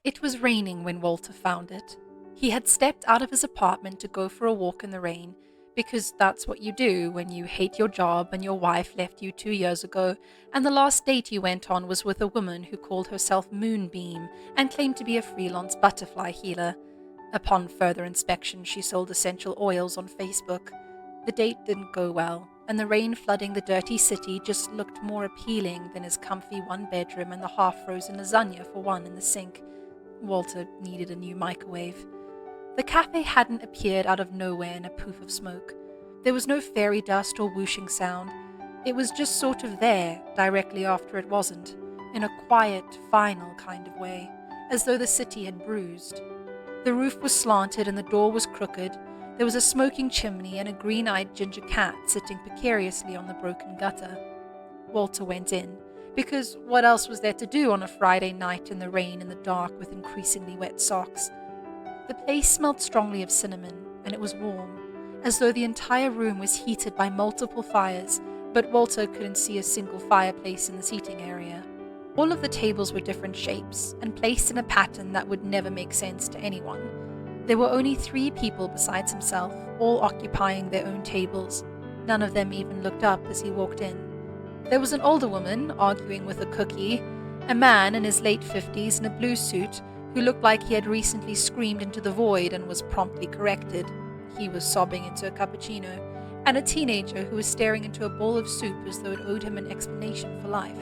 It was raining when Walter found it. He had stepped out of his apartment to go for a walk in the rain, because that's what you do when you hate your job and your wife left you 2 years ago, and the last date you went on was with a woman who called herself Moonbeam and claimed to be a freelance butterfly healer. Upon further inspection, she sold essential oils on Facebook. The date didn't go well, and the rain flooding the dirty city just looked more appealing than his comfy one-bedroom and the half-frozen lasagna for one in the sink. Walter needed a new microwave. The cafe hadn't appeared out of nowhere in a poof of smoke. There was no fairy dust or whooshing sound. It was just sort of there, directly after it wasn't, in a quiet, final kind of way, as though the city had bruised. The roof was slanted and the door was crooked. There was a smoking chimney and a green-eyed ginger cat sitting precariously on the broken gutter. Walter went in, because what else was there to do on a Friday night in the rain and the dark with increasingly wet socks? The place smelled strongly of cinnamon, and it was warm, as though the entire room was heated by multiple fires, but Walter couldn't see a single fireplace in the seating area. All of the tables were different shapes, and placed in a pattern that would never make sense to anyone. There were only 3 people besides himself, all occupying their own tables. None of them even looked up as he walked in. There was an older woman arguing with a cookie, a man in his late 50s in a blue suit who looked like he had recently screamed into the void and was promptly corrected. He was sobbing into a cappuccino, and a teenager who was staring into a bowl of soup as though it owed him an explanation for life.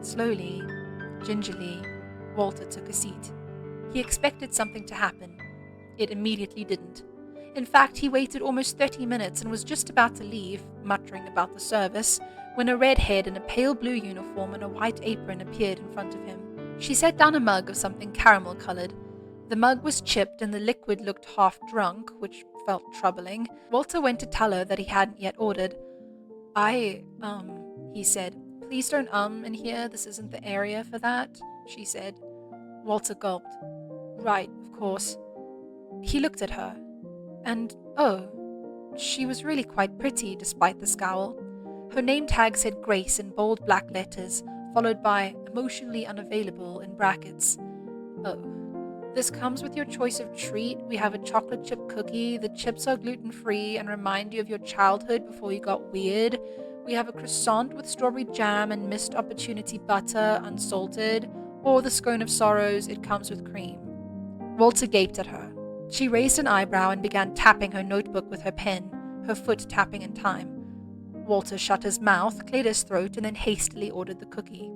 Slowly, gingerly, Walter took a seat. He expected something to happen. It immediately didn't. In fact, he waited almost 30 minutes and was just about to leave, muttering about the service, when a redhead in a pale blue uniform and a white apron appeared in front of him. She set down a mug of something caramel-colored. The mug was chipped and the liquid looked half-drunk, which felt troubling. Walter went to tell her that he hadn't yet ordered. He said. Please don't in here, this isn't the area for that, she said. Walter gulped. Right, of course. He looked at her. And, she was really quite pretty despite the scowl. Her name tag said Grace in bold black letters, followed by emotionally unavailable in brackets. Oh. This comes with your choice of treat. We have a chocolate chip cookie. The chips are gluten-free and remind you of your childhood before you got weird. We have a croissant with strawberry jam and missed opportunity butter, unsalted. Or the scone of sorrows, it comes with cream. Walter gaped at her. She raised an eyebrow and began tapping her notebook with her pen, her foot tapping in time. Walter shut his mouth, cleared his throat, and then hastily ordered the cookie.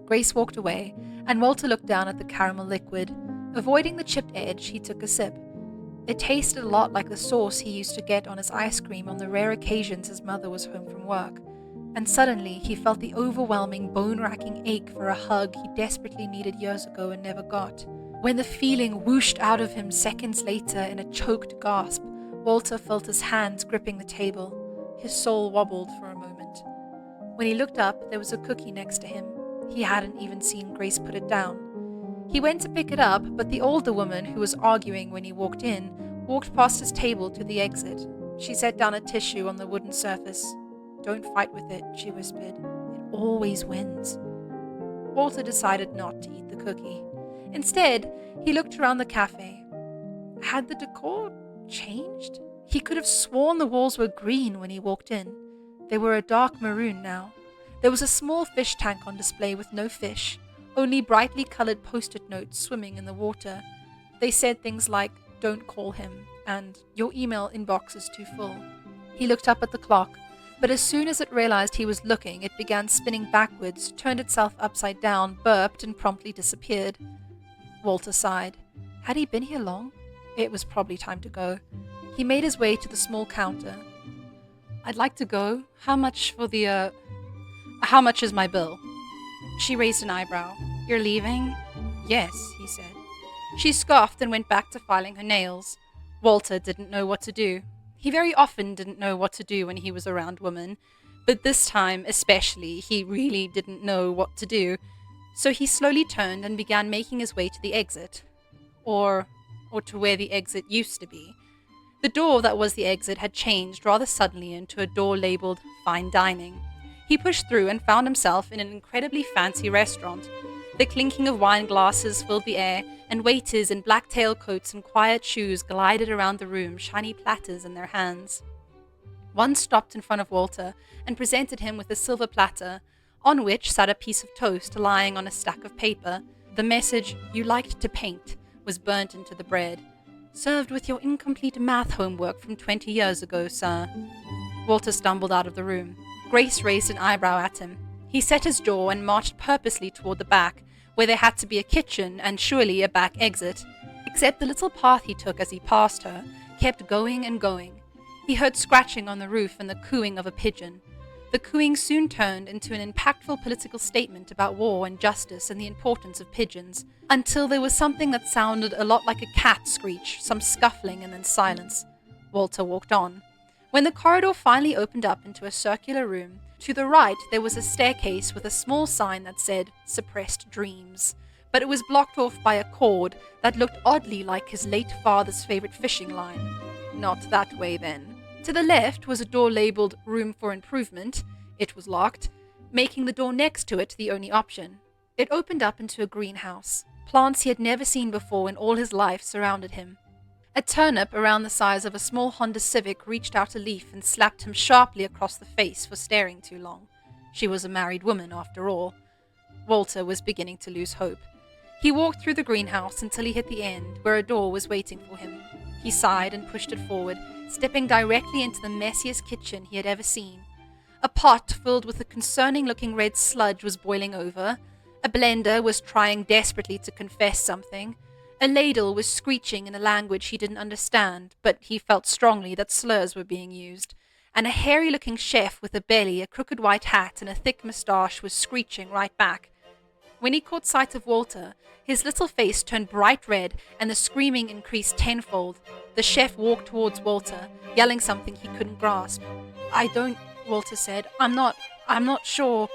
Grace walked away, and Walter looked down at the caramel liquid. Avoiding the chipped edge, he took a sip. It tasted a lot like the sauce he used to get on his ice cream on the rare occasions his mother was home from work. And suddenly he felt the overwhelming, bone-racking ache for a hug he desperately needed years ago and never got. When the feeling whooshed out of him seconds later in a choked gasp, Walter felt his hands gripping the table. His soul wobbled for a moment. When he looked up, there was a cookie next to him. He hadn't even seen Grace put it down. He went to pick it up, but the older woman, who was arguing when he walked in, walked past his table to the exit. She set down a tissue on the wooden surface. Don't fight with it, she whispered. It always wins. Walter decided not to eat the cookie. Instead, he looked around the cafe. Had the decor changed? He could have sworn the walls were green when he walked in. They were a dark maroon now. There was a small fish tank on display with no fish, only brightly colored post-it notes swimming in the water. They said things like, don't call him, and your email inbox is too full. He looked up at the clock, but as soon as it realized he was looking, it began spinning backwards, turned itself upside down, burped, and promptly disappeared. Walter sighed. Had he been here long? It was probably time to go. He made his way to the small counter. I'd like to go. How much is my bill? She raised an eyebrow. You're leaving? Yes, he said. She scoffed and went back to filing her nails. Walter didn't know what to do. He very often didn't know what to do when he was around women, but this time especially he really didn't know what to do. So he slowly turned and began making his way to the exit. Or to where the exit used to be. The door that was the exit had changed rather suddenly into a door labeled Fine Dining. He pushed through and found himself in an incredibly fancy restaurant. The clinking of wine glasses filled the air, and waiters in black tailcoats and quiet shoes glided around the room, shiny platters in their hands. One stopped in front of Walter and presented him with a silver platter, on which sat a piece of toast lying on a stack of paper. The message, "You liked to paint," was burnt into the bread. "Served with your incomplete math homework from 20 years ago, sir." Walter stumbled out of the room. Grace raised an eyebrow at him. He set his jaw and marched purposely toward the back, where there had to be a kitchen and surely a back exit. Except the little path he took as he passed her kept going and going. He heard scratching on the roof and the cooing of a pigeon. The cooing soon turned into an impactful political statement about war and justice and the importance of pigeons, until there was something that sounded a lot like a cat screech, some scuffling and then silence. Walter walked on. When the corridor finally opened up into a circular room, to the right there was a staircase with a small sign that said, "Suppressed Dreams," but it was blocked off by a cord that looked oddly like his late father's favorite fishing line. Not that way then. To the left was a door labeled "Room for Improvement." It was locked, making the door next to it the only option. It opened up into a greenhouse. Plants he had never seen before in all his life surrounded him. A turnip around the size of a small Honda Civic reached out a leaf and slapped him sharply across the face for staring too long. She was a married woman, after all. Walter was beginning to lose hope. He walked through the greenhouse until he hit the end, where a door was waiting for him. He sighed and pushed it forward, stepping directly into the messiest kitchen he had ever seen. A pot filled with a concerning-looking red sludge was boiling over. A blender was trying desperately to confess something. A ladle was screeching in a language he didn't understand, but he felt strongly that slurs were being used. And a hairy-looking chef with a belly, a crooked white hat, and a thick moustache was screeching right back. When he caught sight of Walter, his little face turned bright red, and the screaming increased tenfold. The chef walked towards Walter, yelling something he couldn't grasp. "I don't," Walter said. I'm not sure."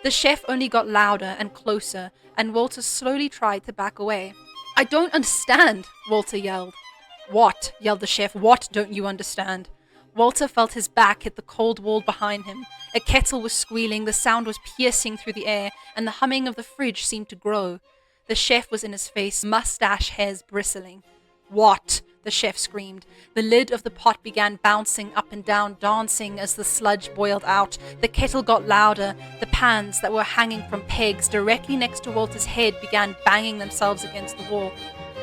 The chef only got louder and closer, and Walter slowly tried to back away. "I don't understand," Walter yelled. "What?" yelled the chef. "What don't you understand?" Walter felt his back hit the cold wall behind him. A kettle was squealing, the sound was piercing through the air, and the humming of the fridge seemed to grow. The chef was in his face, mustache hairs bristling. "What?" the chef screamed. The lid of the pot began bouncing up and down, dancing as the sludge boiled out. The kettle got louder. The pans that were hanging from pegs directly next to Walter's head began banging themselves against the wall.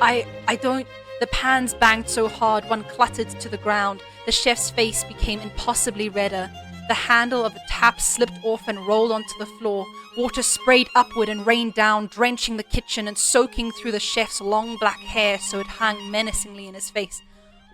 I don't... The pans banged so hard one clattered to the ground. The chef's face became impossibly redder. The handle of a tap slipped off and rolled onto the floor. Water sprayed upward and rained down, drenching the kitchen and soaking through the chef's long black hair so it hung menacingly in his face.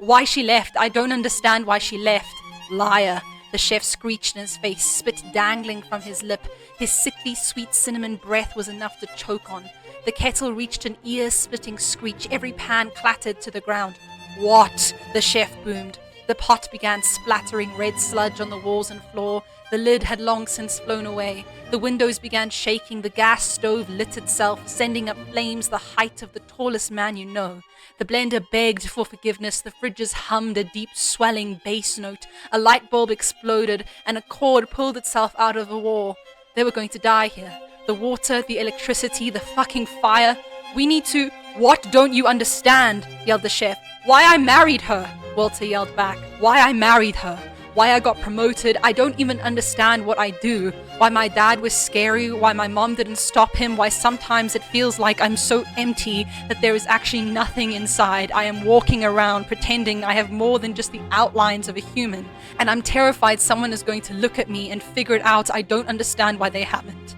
"Why she left? I don't understand why she left." "Liar!" the chef screeched in his face, spit dangling from his lip. His sickly sweet cinnamon breath was enough to choke on. The kettle reached an ear-splitting screech. Every pan clattered to the ground. "What?" the chef boomed. The pot began splattering red sludge on the walls and floor. The lid had long since flown away. The windows began shaking. The gas stove lit itself, sending up flames the height of the tallest man you know. The blender begged for forgiveness. The fridges hummed a deep, swelling bass note. A light bulb exploded, and a cord pulled itself out of the wall. They were going to die here. The water, the electricity, the fucking fire. "We need to..." "What don't you understand?" yelled the chef. "Why I married her," Walter yelled back. "Why I married her. Why I got promoted. I don't even understand what I do. Why my dad was scary. Why my mom didn't stop him. Why sometimes it feels like I'm so empty that there is actually nothing inside. I am walking around pretending I have more than just the outlines of a human. And I'm terrified someone is going to look at me and figure it out. I don't understand why they haven't."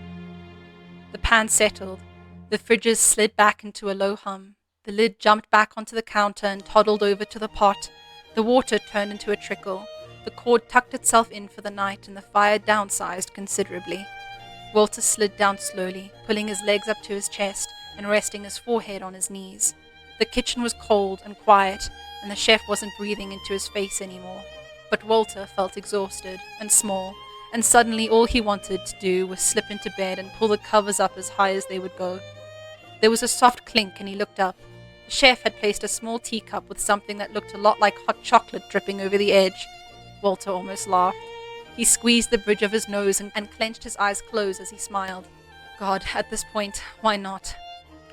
The pan settled. The fridges slid back into a low hum. The lid jumped back onto the counter and toddled over to the pot. The water turned into a trickle. The cord tucked itself in for the night, and the fire downsized considerably. Walter slid down slowly, pulling his legs up to his chest and resting his forehead on his knees. The kitchen was cold and quiet, and the chef wasn't breathing into his face anymore. But Walter felt exhausted and small, and suddenly all he wanted to do was slip into bed and pull the covers up as high as they would go. There was a soft clink, and he looked up. The chef had placed a small teacup with something that looked a lot like hot chocolate dripping over the edge. Walter almost laughed. He squeezed the bridge of his nose and clenched his eyes closed as he smiled. God, at this point, why not?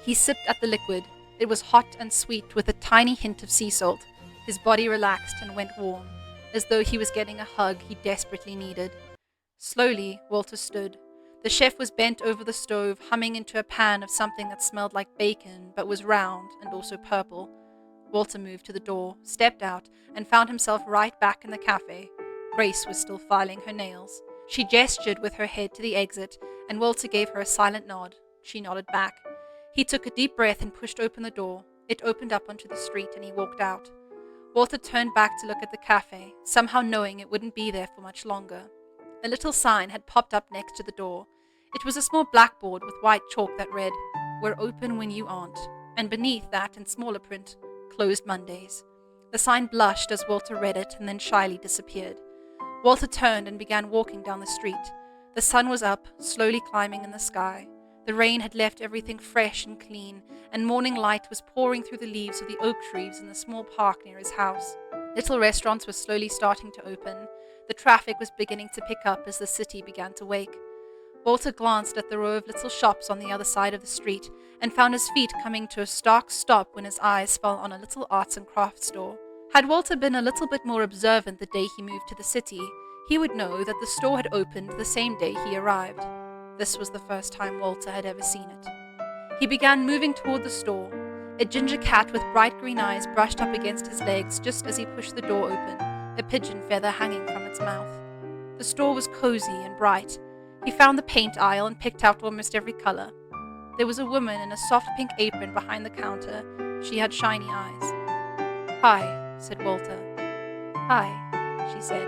He sipped at the liquid. It was hot and sweet with a tiny hint of sea salt. His body relaxed and went warm, as though he was getting a hug he desperately needed. Slowly, Walter stood. The chef was bent over the stove, humming into a pan of something that smelled like bacon, but was round and also purple. Walter moved to the door, stepped out, and found himself right back in the cafe. Grace was still filing her nails. She gestured with her head to the exit, and Walter gave her a silent nod. She nodded back. He took a deep breath and pushed open the door. It opened up onto the street, and he walked out. Walter turned back to look at the cafe, somehow knowing it wouldn't be there for much longer. A little sign had popped up next to the door. It was a small blackboard with white chalk that read, "We're open when you aren't," and beneath that, in smaller print, "Closed Mondays." The sign blushed as Walter read it and then shyly disappeared. Walter turned and began walking down the street. The sun was up, slowly climbing in the sky. The rain had left everything fresh and clean, and morning light was pouring through the leaves of the oak trees in the small park near his house. Little restaurants were slowly starting to open. The traffic was beginning to pick up as the city began to wake. Walter glanced at the row of little shops on the other side of the street and found his feet coming to a stark stop when his eyes fell on a little arts and crafts store. Had Walter been a little bit more observant the day he moved to the city, he would know that the store had opened the same day he arrived. This was the first time Walter had ever seen it. He began moving toward the store. A ginger cat with bright green eyes brushed up against his legs just as he pushed the door open, a pigeon feather hanging from its mouth. The store was cozy and bright. He found the paint aisle and picked out almost every color. There was a woman in a soft pink apron behind the counter. She had shiny eyes. "Hi," said Walter. "Hi," she said.